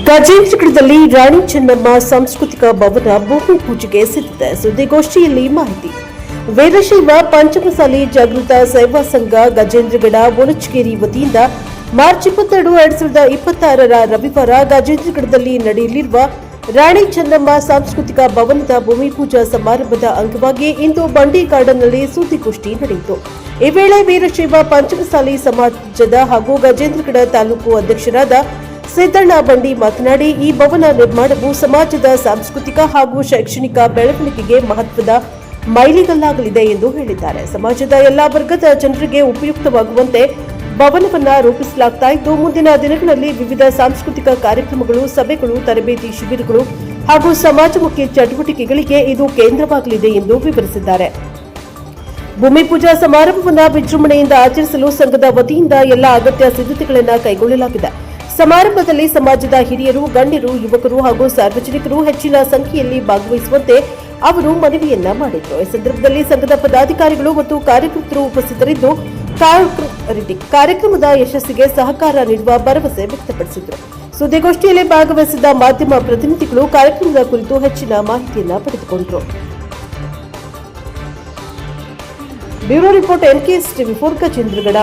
ಗಜೇಂದ್ರಗಢದಲ್ಲಿ ರಾಣಿ ಚೆನ್ನಮ್ಮ ಸಾಂಸ್ಕೃತಿಕ ಭವನ ಭೂಮಿ ಪೂಜೆಗೆ ಸಿದ್ಧತೆ. ಸುದ್ದಿಗೋಷ್ಠಿಯಲ್ಲಿ ಮಾಹಿತಿ. ವೀರಶೈವ ಪಂಚಮಸಾಲಿ ಜಾಗೃತ ಸೇವಾ ಸಂಘ ಗಜೇಂದ್ರಗಢ ಮುಳಚಗೇರಿ ವತಿಯಿಂದ ಮಾರ್ಚ್ 22, 2026 ರವಿವಾರ ಗಜೇಂದ್ರಗಢದಲ್ಲಿ ನಡೆಯಲಿರುವ ರಾಣಿ ಚೆನ್ನಮ್ಮ ಸಾಂಸ್ಕೃತಿಕ ಭವನದ ಭೂಮಿ ಪೂಜಾ ಸಮಾರಂಭದ ಅಂಗವಾಗಿ ಇಂದು ಬಂಡಿ ಗಾರ್ಡನ್ನಲ್ಲಿ ಸುದ್ದಿಗೋಷ್ಠಿ ನಡೆಯಿತು. ಈ ವೇಳೆ ವೀರಶೈವ ಪಂಚಮಸಾಲಿ ಸಮಾಜದ ಹಾಗೂ ಗಜೇಂದ್ರಗಢ ತಾಲೂಕು ಅಧ್ಯಕ್ಷರಾದ ಸಿದ್ದಣ್ಣ ಬಂಡಿ ಮಾತನಾಡಿ, ಈ ಭವನ ನಿರ್ಮಾಣವು ಸಮಾಜದ ಸಾಂಸ್ಕೃತಿಕ ಹಾಗೂ ಶೈಕ್ಷಣಿಕ ಬೆಳವಣಿಗೆಗೆ ಮಹತ್ವದ ಮೈಲಿಗಲ್ಲಾಗಲಿದೆ ಎಂದು ಹೇಳಿದ್ದಾರೆ. ಸಮಾಜದ ಎಲ್ಲಾ ವರ್ಗದ ಜನರಿಗೆ ಉಪಯುಕ್ತವಾಗುವಂತೆ ಭವನವನ್ನ ರೂಪಿಸಲಾಗುತ್ತಿದ್ದು, ಮುಂದಿನ ದಿನಗಳಲ್ಲಿ ವಿವಿಧ ಸಾಂಸ್ಕೃತಿಕ ಕಾರ್ಯಕ್ರಮಗಳು, ಸಭೆಗಳು, ತರಬೇತಿ ಶಿಬಿರಗಳು ಹಾಗೂ ಸಮಾಜಮುಖಿ ಚಟುವಟಿಕೆಗಳಿಗೆ ಇದು ಕೇಂದ್ರವಾಗಲಿದೆ ಎಂದು ವಿವರಿಸಿದ್ದಾರೆ. ಭೂಮಿ ಪೂಜಾ ಸಮಾರಂಭವನ್ನು ವಿಜೃಂಭಣೆಯಿಂದ ಆಚರಿಸಲು ಸಂಘದ ವತಿಯಿಂದ ಎಲ್ಲ ಅಗತ್ಯ ಸಿದ್ಧತೆಗಳನ್ನು ಕೈಗೊಳ್ಳಲಾಗಿದೆ. ಸಮಾರಂಭದಲ್ಲಿ ಸಮಾಜದ ಹಿರಿಯರು, ಗಣ್ಯರು, ಯುವಕರು ಹಾಗೂ ಸಾರ್ವಜನಿಕರು ಹೆಚ್ಚಿನ ಸಂಖ್ಯೆಯಲ್ಲಿ ಭಾಗವಹಿಸುವಂತೆ ಅವರು ಮನವಿಯನ್ನ ಮಾಡಿದರು. ಈ ಸಂದರ್ಭದಲ್ಲಿ ಸಂಘದ ಪದಾಧಿಕಾರಿಗಳು ಮತ್ತು ಕಾರ್ಯಕರ್ತರು ಉಪಸ್ಥಿತರಿದ್ದು ಕಾರ್ಯಕ್ರಮದ ಯಶಸ್ಸಿಗೆ ಸಹಕಾರ ನೀಡುವ ಭರವಸೆ ವ್ಯಕ್ತಪಡಿಸಿದರು. ಸುದ್ದಿಗೋಷ್ಠಿಯಲ್ಲಿ ಭಾಗವಹಿಸಿದ ಮಾಧ್ಯಮ ಪ್ರತಿನಿಧಿಗಳು ಕಾರ್ಯಕ್ರಮದ ಕುರಿತು ಹೆಚ್ಚಿನ ಮಾಹಿತಿಯನ್ನು ಪಡೆದುಕೊಂಡರು. Bureau report NKS TV4 Gajendragad.